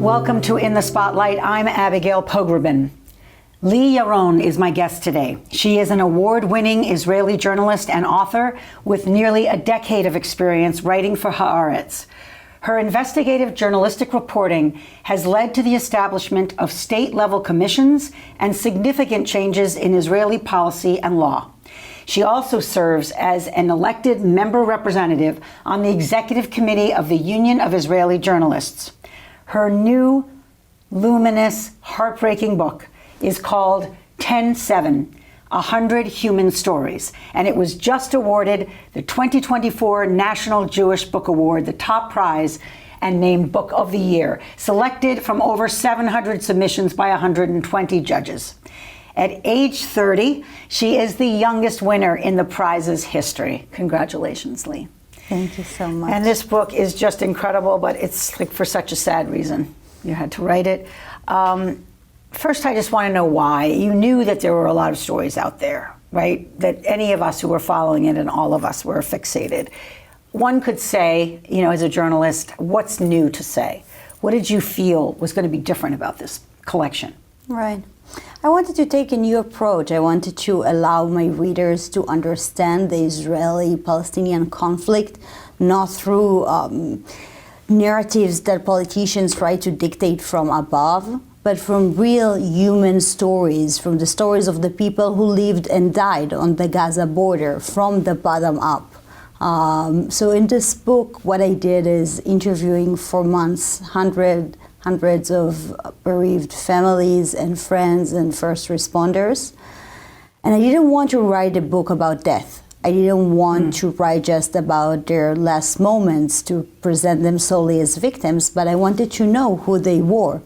Welcome to In the Spotlight. I'm Abigail Pogrobin. Lee Yaron is my guest today. She is an award-winning Israeli journalist and author with nearly a decade of experience writing for Haaretz. Her investigative journalistic reporting has led to the establishment of state-level commissions and significant changes in Israeli policy and law. She also serves as an elected member representative on the executive committee of the Union of Israeli Journalists. Her new, luminous, heartbreaking book is called 10-7, 100 Human Stories, and it was just awarded the 2024 National Jewish Book Award, the top prize, and named Book of the Year, selected from over 700 submissions by 120 judges. At age 30, she is the youngest winner in the prize's history. Congratulations, Lee. Thank you so much. And this book is just incredible, but it's like for such a sad reason. You had to write it. First, I just want to know why. You knew that there were a lot of stories out there, right? That any of us who were following it and all of us were fixated. One could say, you know, as a journalist, what's new to say? What did you feel was going to be different about this collection? Right. I wanted to take a new approach. I wanted to allow my readers to understand the Israeli-Palestinian conflict, not through narratives that politicians try to dictate from above, but from real human stories, from the stories of the people who lived and died on the Gaza border, from the bottom up. So in this book, what I did is interviewing for months hundreds of bereaved families and friends and first responders. And I didn't want to write a book about death. I didn't want to write just about their last moments to present them solely as victims, but I wanted to know who they were.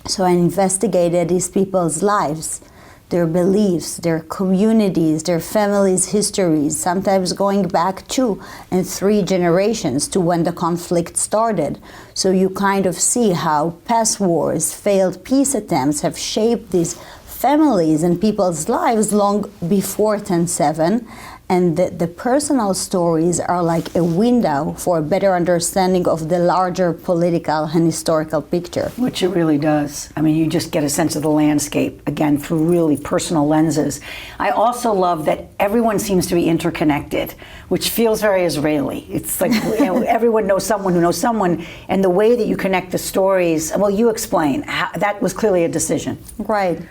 So I investigated these people's lives, their beliefs, their communities, their families' histories, sometimes going back 2 and 3 generations to when the conflict started. So you kind of see how past wars, failed peace attempts have shaped these families and people's lives long before 10-7. And the personal stories are like a window for a better understanding of the larger political and historical picture. Which it really does. I mean, you just get a sense of the landscape, again, through really personal lenses. I also love that everyone seems to be interconnected, which feels very Israeli. It's like, you know, everyone knows someone who knows someone, and the way that you connect the stories, well, you explain. That was clearly a decision. Right.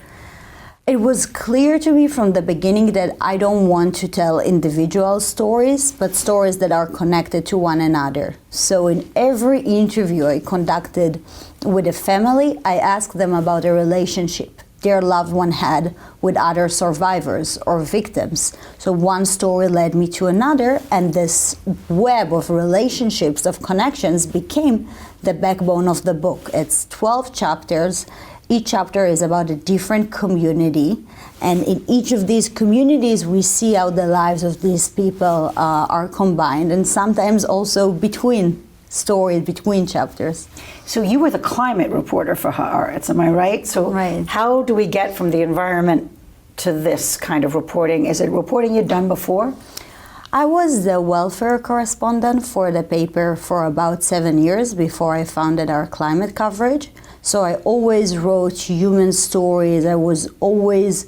It was clear to me from the beginning that I don't want to tell individual stories, but stories that are connected to one another. So in every interview I conducted with a family, I asked them about a relationship their loved one had with other survivors or victims. So one story led me to another, and this web of relationships, of connections, became the backbone of the book. It's 12 chapters. Each chapter is about a different community, and in each of these communities we see how the lives of these people are combined, and sometimes also between stories, between chapters. So you were the climate reporter for Haaretz, am I right? So right. How do we get from the environment to this kind of reporting? Is it reporting you'd done before? I was the welfare correspondent for the paper for about 7 years before I founded our climate coverage. So I always wrote human stories. I was always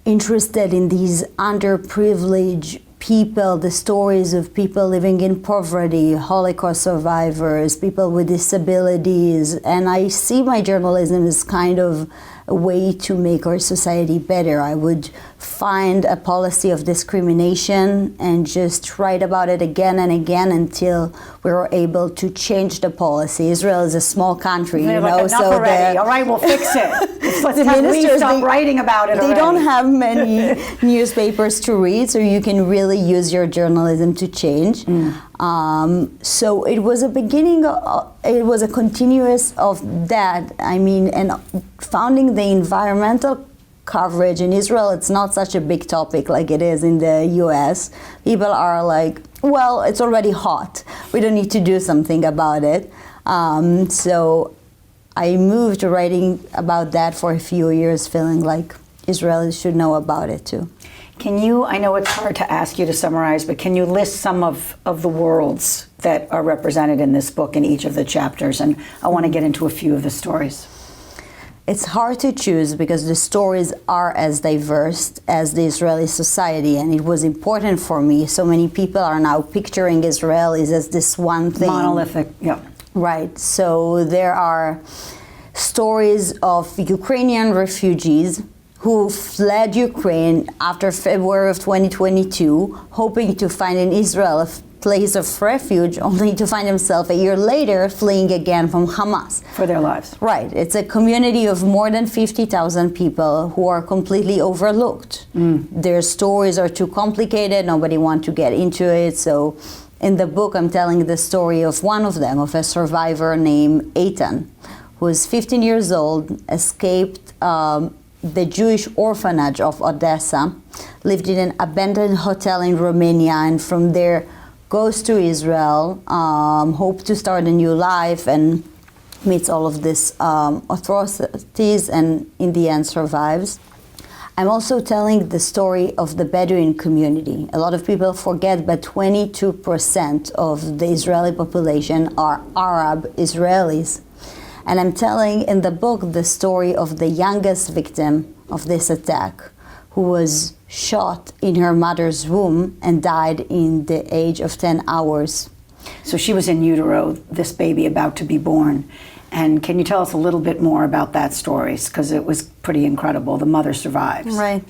interested in these underprivileged people, the stories of people living in poverty, Holocaust survivors, people with disabilities. And I see my journalism as kind of a way to make our society better. I would find a policy of discrimination and just write about it again and again until we were able to change the policy. Israel is a small country, you know, so already. All right, we'll fix it. Let's have Lee stop writing about it already. They don't have many newspapers to read, so you can really use your journalism to change. So it was a beginning, it was a continuous of that. I mean, and founding the environmental coverage in Israel, it's not such a big topic like it is in the US. People are like, well, it's already hot. We don't need to do something about it. So I moved to writing about that for a few years, feeling like Israelis should know about it too. Can you, I know it's hard to ask you to summarize, but can you list some of the worlds that are represented in this book in each of the chapters? And I want to get into a few of the stories. It's hard to choose because the stories are as diverse as the Israeli society, and it was important for me. So many people are now picturing Israelis as this one thing. Monolithic, yeah. Right. So there are stories of Ukrainian refugees who fled Ukraine after February of 2022, hoping to find in Israel a place of refuge, only to find themselves a year later fleeing again from Hamas. For their lives. Right. It's a community of more than 50,000 people who are completely overlooked. Their stories are too complicated. Nobody wants to get into it. So in the book, I'm telling the story of one of them, of a survivor named Eitan, who is 15 years old, escaped the Jewish orphanage of Odessa, lived in an abandoned hotel in Romania, and from there goes to Israel, hoped to start a new life, and meets all of these atrocities, and in the end survives. I'm also telling the story of the Bedouin community. A lot of people forget, but 22% of the Israeli population are Arab Israelis. And I'm telling in the book the story of the youngest victim of this attack, who was shot in her mother's womb and died in the age of 10 hours. So she was in utero, this baby about to be born. And can you tell us a little bit more about that story? Because it was pretty incredible. The mother survives. Right.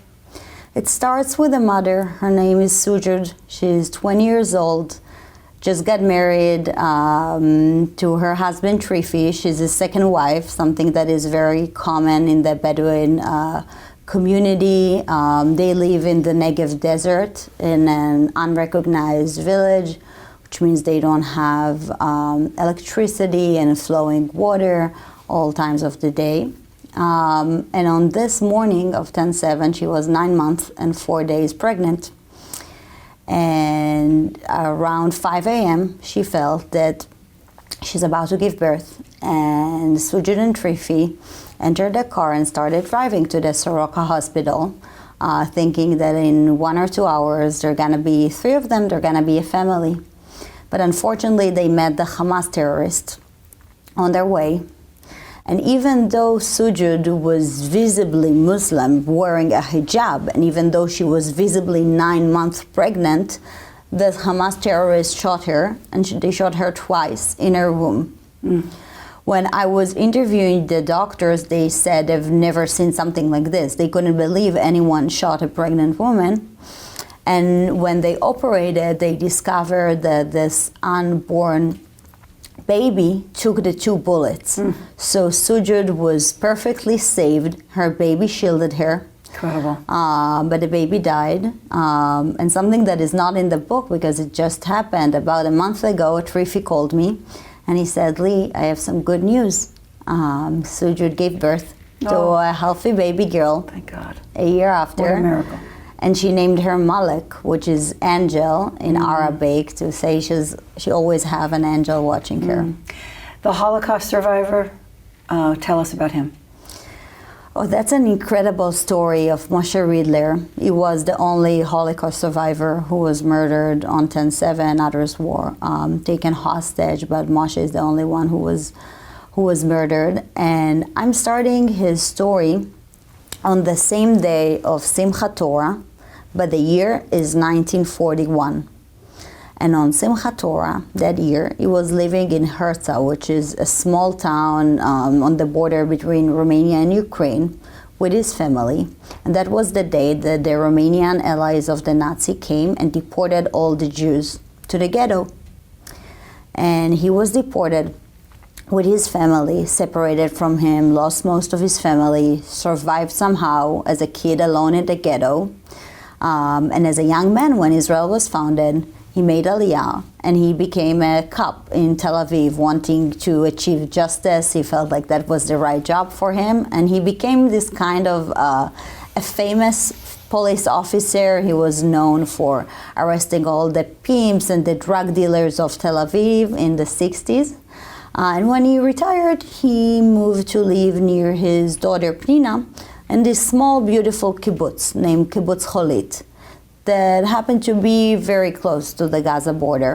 It starts with the mother. Her name is Sujud. She's 20 years old. Just got married to her husband Trifi. She's his second wife, something that is very common in the Bedouin community. They live in the Negev desert in an unrecognized village, which means they don't have electricity and flowing water all times of the day. And on this morning of 10/7, she was 9 months and 4 days pregnant. And around 5 a.m., she felt that she's about to give birth. And Sujud and Trifi entered the car and started driving to the Soroka hospital, thinking that in 1 or 2 hours, there are going to be 3 of them, they're going to be a family. But unfortunately, they met the Hamas terrorists on their way. And even though Sujud was visibly Muslim, wearing a hijab, and even though she was visibly 9 months pregnant, the Hamas terrorists shot her, and they shot her twice in her womb. When I was interviewing the doctors, they said they've never seen something like this. They couldn't believe anyone shot a pregnant woman. And when they operated, they discovered that this unborn baby took the 2 bullets. So Sujud was perfectly saved. Her baby shielded her. Incredible. But the baby died. And something that is not in the book because it just happened about a month ago, Trifi called me and he said, Lee, I have some good news. Sujud gave birth to a healthy baby girl. Thank God. A year after. What a miracle. And she named her Malek, which is angel in Arabic, to say she always have an angel watching her. The Holocaust survivor, tell us about him. Oh, that's an incredible story of Moshe Riedler. He was the only Holocaust survivor who was murdered on 10/7. Others were taken hostage, but Moshe is the only one who was murdered. And I'm starting his story on the same day of Simchat Torah, but the year is 1941. And on Simchat Torah, that year, he was living in Haaretz, which is a small town on the border between Romania and Ukraine, with his family. And that was the day that the Romanian allies of the Nazi came and deported all the Jews to the ghetto. And he was deported with his family, separated from him, lost most of his family, survived somehow as a kid alone in the ghetto. And as a young man, when Israel was founded, he made Aliyah and he became a cop in Tel Aviv, wanting to achieve justice. He felt like that was the right job for him. And he became this kind of a famous police officer. He was known for arresting all the pimps and the drug dealers of Tel Aviv in the 60s. And when he retired, he moved to live near his daughter Pnina in this small, beautiful kibbutz named Kibbutz Cholit. that happened to be very close to the Gaza border.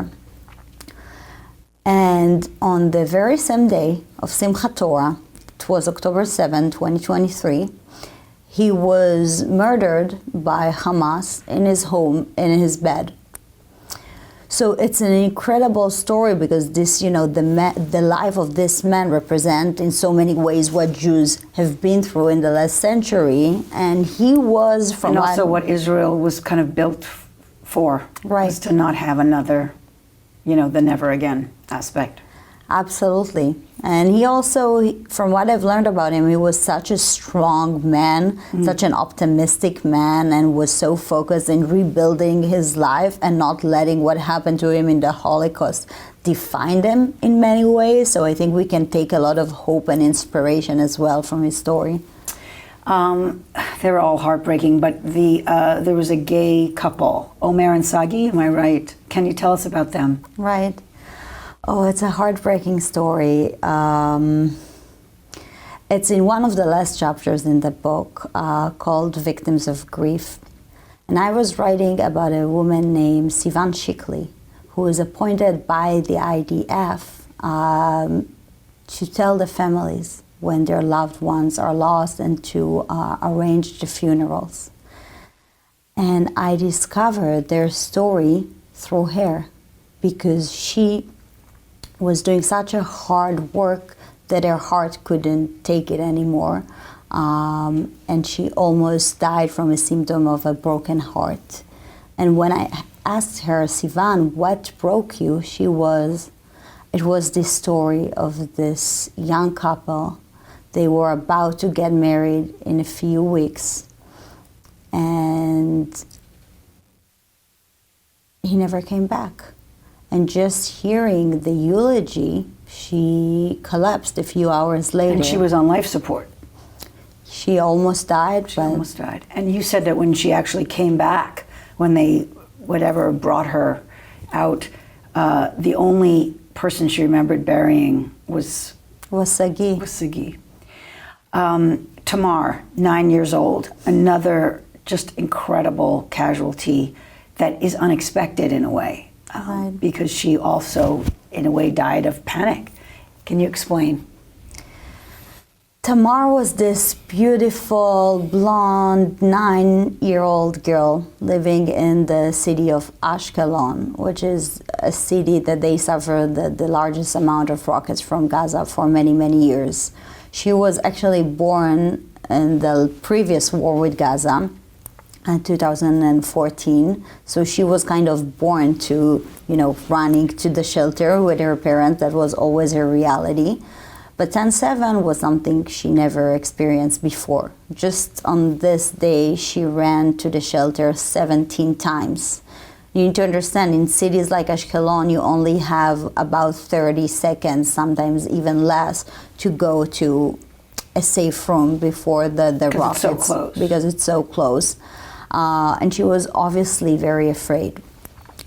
And on the very same day of Simchat Torah, it was October 7, 2023, he was murdered by Hamas in his home, in his bed. So it's an incredible story because this, the life of this man represents in so many ways what Jews have been through in the last century. And he was from... And also what Israel was kind of built for. Right. Was to not have another, the never again aspect. Absolutely. And he also, from what I've learned about him, he was such a strong man, such an optimistic man, and was so focused in rebuilding his life and not letting what happened to him in the Holocaust define him in many ways. So I think we can take a lot of hope and inspiration as well from his story. They're all heartbreaking, but there was a gay couple, Omer and Sagi, am I right? Can you tell us about them? Right. Oh, it's a heartbreaking story. It's in one of the last chapters in the book called Victims of Grief. And I was writing about a woman named Sivan Shikli, who was appointed by the IDF to tell the families when their loved ones are lost and to arrange the funerals. And I discovered their story through her because she was doing such a hard work that her heart couldn't take it anymore. And she almost died from a symptom of a broken heart. And when I asked her, Sivan, what broke you? It was this story of this young couple. They were about to get married in a few weeks. And he never came back. And just hearing the eulogy, she collapsed a few hours later. And she was on life support. She almost died. She almost died. And you said that when she actually came back, when they, brought her out, the only person she remembered burying was Sagi. Tamar, 9 years old, another just incredible casualty that is unexpected in a way. Right. Because she also, in a way, died of panic. Can you explain? Tamar was this beautiful, blonde, 9-year-old girl living in the city of Ashkelon, which is a city that they suffered the largest amount of rockets from Gaza for many, many years. She was actually born in the previous war with Gaza, in 2014. So she was kind of born to, running to the shelter with her parents. That was always her reality. But 10/7 was something she never experienced before. Just on this day, she ran to the shelter 17 times. You need to understand, in cities like Ashkelon, you only have about 30 seconds, sometimes even less, to go to a safe room before the rockets. It's so close. Because it's so close. And she was obviously very afraid.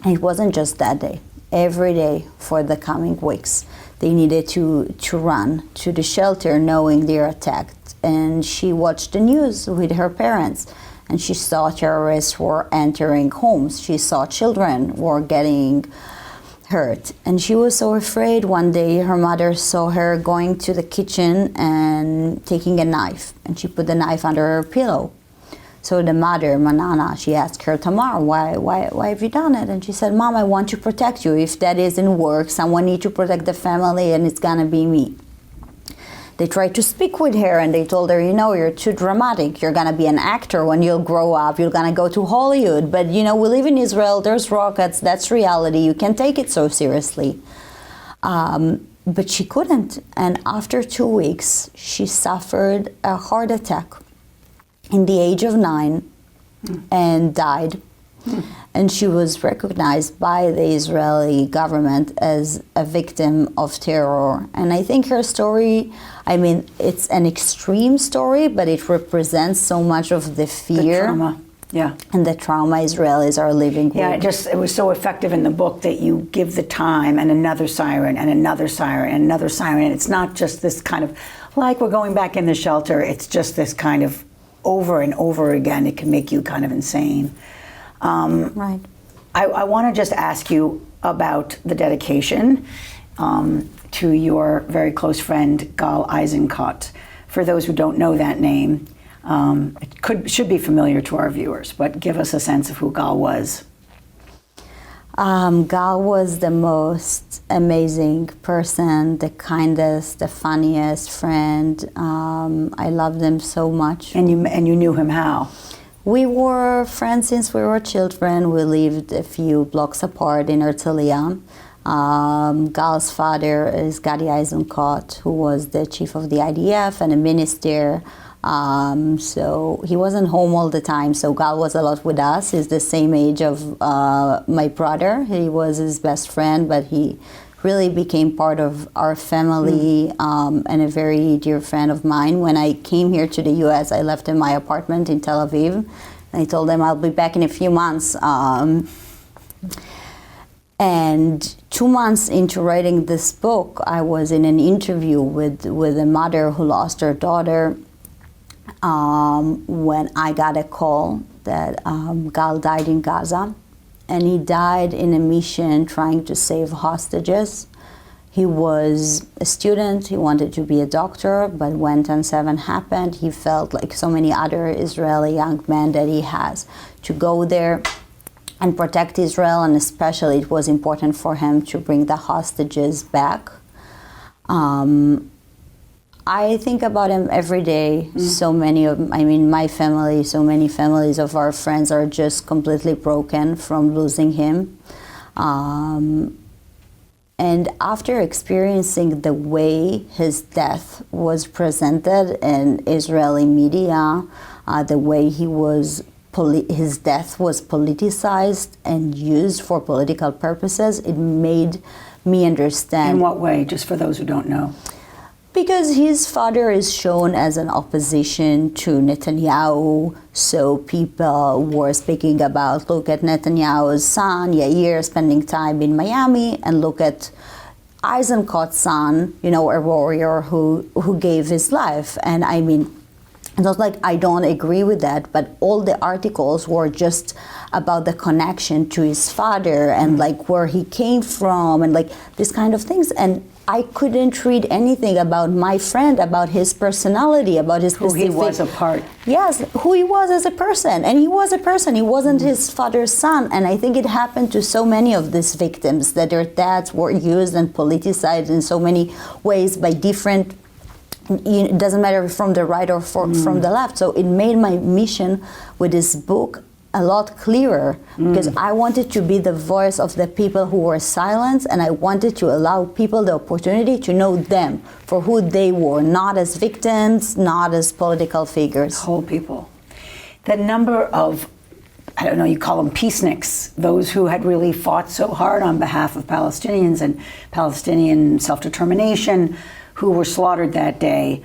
And it wasn't just that day. Every day for the coming weeks, they needed to run to the shelter knowing they're attacked. And she watched the news with her parents. And she saw terrorists were entering homes. She saw children were getting hurt. And she was so afraid. One day her mother saw her going to the kitchen and taking a knife. And she put the knife under her pillow. So the mother, Manana, she asked her, Tamar, why have you done it? And she said, Mom, I want to protect you. If that isn't work, someone needs to protect the family, and it's gonna be me. They tried to speak with her, and they told her, you're too dramatic. You're gonna be an actor when you'll grow up. You're gonna go to Hollywood. But, we live in Israel. There's rockets. That's reality. You can't take it so seriously. But she couldn't. And after 2 weeks, she suffered a heart attack in the age of 9 and died. And she was recognized by the Israeli government as a victim of terror. And I think her story, it's an extreme story, but it represents so much of the fear. The trauma, yeah. And the trauma Israelis are living with. Yeah, it was so effective in the book that you give the time and another siren and another siren and another siren. And it's not just this kind of, like we're going back in the shelter, it's just this kind of over and over again. It can make you kind of insane. Right. I want to just ask you about the dedication to your very close friend, Gal Eisenkot. For those who don't know that name, it should be familiar to our viewers, but give us a sense of who Gal was. Gal was the most amazing person, the kindest, the funniest friend. I loved him so much. And you knew him how? We were friends since we were children. We lived a few blocks apart in Herzliya. Gal's father is Gadi Eisenkot, who was the chief of the IDF and a minister. So he wasn't home all the time, so Gal was a lot with us. He's the same age of my brother. He was his best friend, but he really became part of our family and a very dear friend of mine. When I came here to the US, I left in my apartment in Tel Aviv. And I told them I'll be back in a few months. And 2 months into writing this book, I was in an interview with a mother who lost her daughter. When I got a call that Gal died in Gaza, and he died in a mission trying to save hostages. He was a student, he wanted to be a doctor, but when 10/7 happened, he felt like so many other Israeli young men that he has to go there and protect Israel, and especially it was important for him to bring the hostages back. I think about him every day. So many of, my family, so many families of our friends are just completely broken from losing him. And after experiencing the way his death was presented in Israeli media, the way his death was politicized and used for political purposes, it made me understand. In what way, just for those who don't know? Because his father is shown as an opposition to Netanyahu, so people were speaking about, look at Netanyahu's son, Yair, spending time in Miami, and look at Eisenkot's son, a warrior who gave his life. And it was like, I don't agree with that, but all the articles were just about the connection to his father and like where he came from and like this kind of things. And I couldn't read anything about my friend, about his personality, about his specific... Who he was apart. Yes, who he was as a person. And he was a person. He wasn't his father's son. And I think it happened to so many of these victims, that their dads were used and politicized in so many ways by different... It doesn't matter from the right or from the left. So it made my mission with this book a lot clearer, because I wanted to be the voice of the people who were silenced, and I wanted to allow people the opportunity to know them for who they were, not as victims, not as political figures. Whole people. The number of, you call them peaceniks, those who had really fought so hard on behalf of Palestinians and Palestinian self-determination, who were slaughtered that day.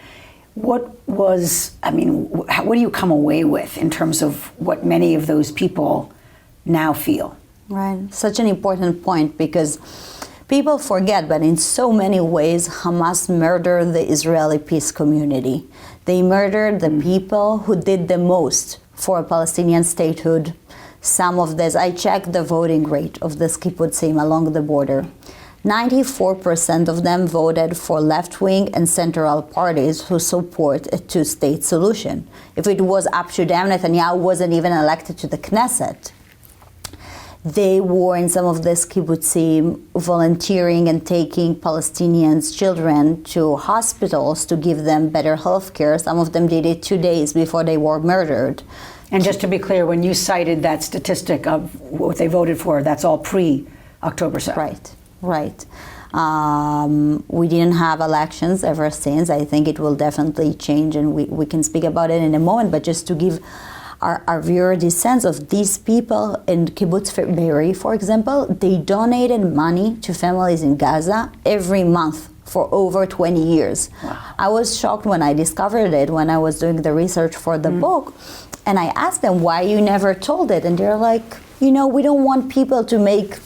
What do you come away with in terms of what many of those people now feel? Right, such an important point, because people forget, but in so many ways, Hamas murdered the Israeli peace community. They murdered the people who did the most for a Palestinian statehood. Some of this, I checked the voting rate of the kibbutzim along the border. 94% of them voted for left-wing and central parties who support a two-state solution. If it was up to them, Netanyahu wasn't even elected to the Knesset. They were in some of this kibbutzim volunteering and taking Palestinians' children to hospitals to give them better health care. Some of them did it 2 days before they were murdered. And just to be clear, when you cited that statistic of what they voted for, that's all pre-October 7th. Right. We didn't have elections ever since. I think it will definitely change, and we can speak about it in a moment. But just to give our viewer the sense of these people in Kibbutz Be'eri, for example, they donated money to families in Gaza every month for over 20 years. Wow. I was shocked when I discovered it when I was doing the research for the book. And I asked them why you never told it. And they're like, we don't want people to make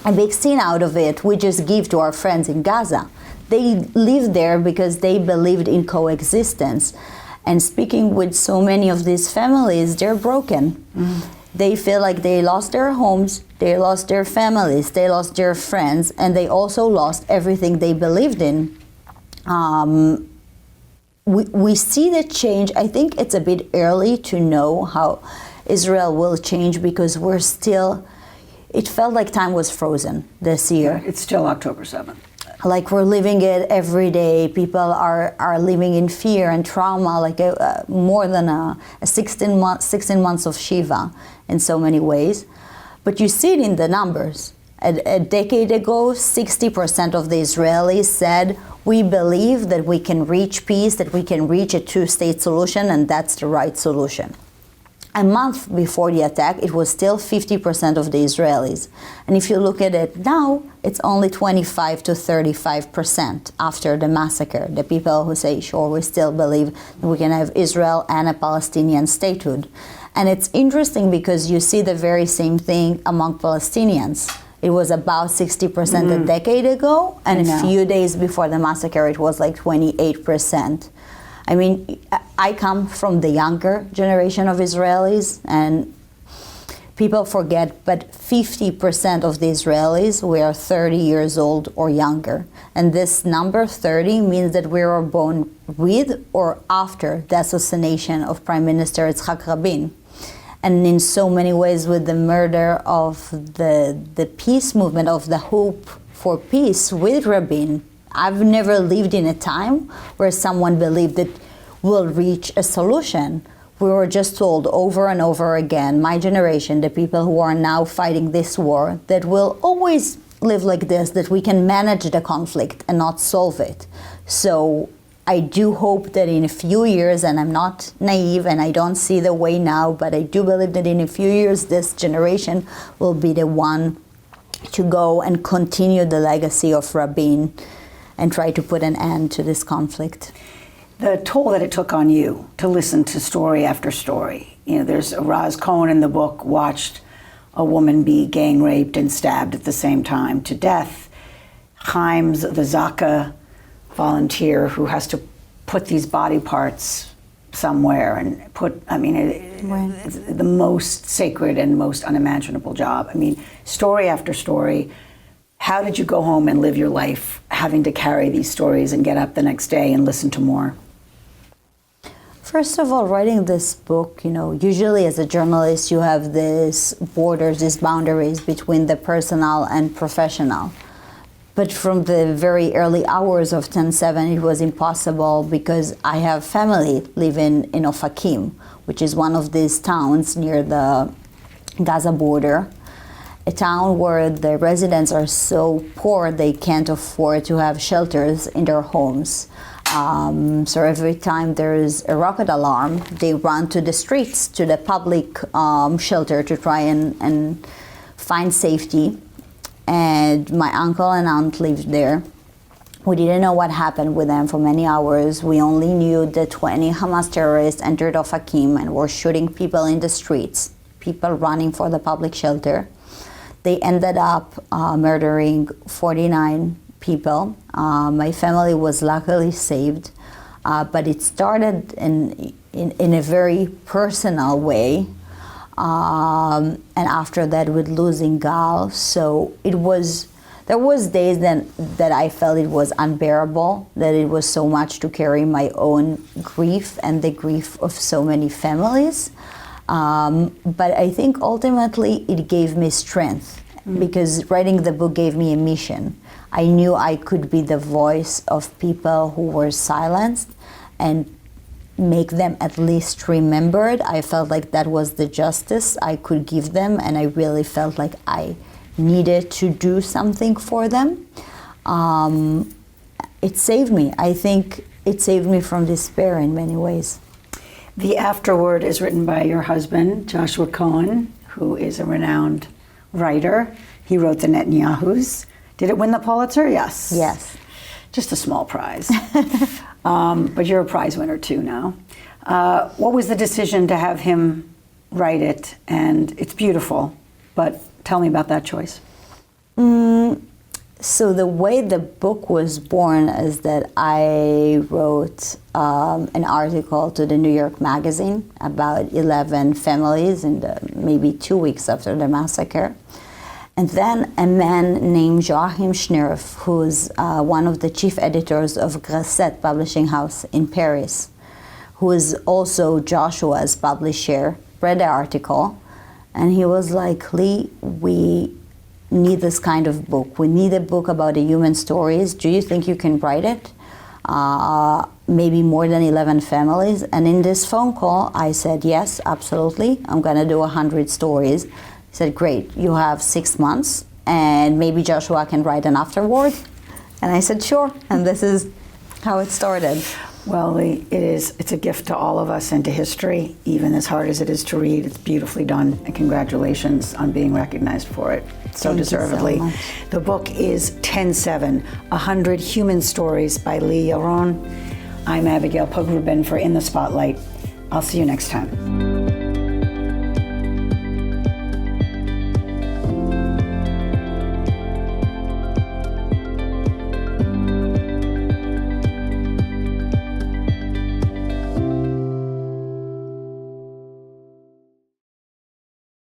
a big scene out of it. We just give to our friends in Gaza. They lived there because they believed in coexistence. And speaking with so many of these families, they're broken. they feel like they lost their homes, they lost their families, they lost their friends, and they also lost everything they believed in. We see the change. I think it's a bit early to know how Israel will change because we're still, it felt like time was frozen this year. It's still October 7th. Like we're living it every day. People are living in fear and trauma, like more than a 16 months of Shiva in so many ways. But you see it in the numbers. A decade ago, 60% of the Israelis said, we believe that we can reach peace, that we can reach a two-state solution, and that's the right solution. A month before the attack, it was still 50% of the Israelis. And if you look at it now, it's only 25 to 35% after the massacre. The people who say, sure, we still believe that we can have Israel and a Palestinian statehood. And it's interesting because you see the very same thing among Palestinians. It was about 60% a decade ago, and a few days before the massacre, it was like 28%. I mean, I come from the younger generation of Israelis, and people forget, but 50% of the Israelis were 30 years old or younger. And this number 30 means that we were born with or after the assassination of Prime Minister Yitzhak Rabin. And in so many ways with the murder of the peace movement, of the hope for peace with Rabin. I've never lived in a time where someone believed that we'll reach a solution. We were just told over and over again, my generation, the people who are now fighting this war, that we'll always live like this, that we can manage the conflict and not solve it. So I do hope that in a few years, and I'm not naive and I don't see the way now, but I do believe that in a few years, this generation will be the one to go and continue the legacy of Rabin and try to put an end to this conflict. The toll that it took on you to listen to story after story. You know, there's Raz Cohen in the book watched a woman be gang raped and stabbed at the same time to death. Himes, the Zaka volunteer who has to put these body parts somewhere and put, I mean, it's the most sacred and most unimaginable job. I mean, story after story. How did you go home and live your life having to carry these stories and get up the next day and listen to more? First of all, writing this book, you know, usually as a journalist, you have these borders, these boundaries between the personal and professional. But from the very early hours of 10/7, it was impossible because I have family living in Ofakim, which is one of these towns near the Gaza border, a town where the residents are so poor they can't afford to have shelters in their homes. So every time there is a rocket alarm, they run to the streets, to the public shelter to try and find safety. And my uncle and aunt lived there. We didn't know what happened with them for many hours. We only knew that 20 Hamas terrorists entered Ofakim and were shooting people in the streets, people running for the public shelter. They ended up murdering 49 people. My family was luckily saved, but it started in a very personal way. And after that with losing Gal, so there was days that I felt it was unbearable, that it was so much to carry my own grief and the grief of so many families. But I think ultimately it gave me strength because writing the book gave me a mission. I knew I could be the voice of people who were silenced and make them at least remembered. I felt like that was the justice I could give them, and I really felt like I needed to do something for them. It saved me. I think it saved me from despair in many ways. The afterword is written by your husband, Joshua Cohen, who is a renowned writer. He wrote The Netanyahus. Did it win the Pulitzer? Yes. Yes. Just a small prize. But you're a prize winner too now. What was the decision to have him write it? And it's beautiful, but tell me about that choice. So the way the book was born is that I wrote an article to the New York Magazine about 11 families in maybe 2 weeks after the massacre. And then a man named Joachim Schnerf, who's one of the chief editors of Grasset publishing house in Paris, who is also Joshua's publisher, read the article, and he was like, Lee, we need this kind of book. We need a book about the human stories. Do you think you can write it? Maybe more than 11 families. And in this phone call, I said, yes, absolutely. I'm going to do 100 stories. He said, great, you have 6 months, and maybe Joshua can write an afterword. And I said, sure. And this is how it started. Well, Lee, it's a gift to all of us and to history, even as hard as it is to read. It's beautifully done, and congratulations on being recognized for it so deservedly. Thank you so much. The book is 10/7, 100 Human Stories by Lee Yaron. I'm Abigail Pogrubin for In the Spotlight. I'll see you next time.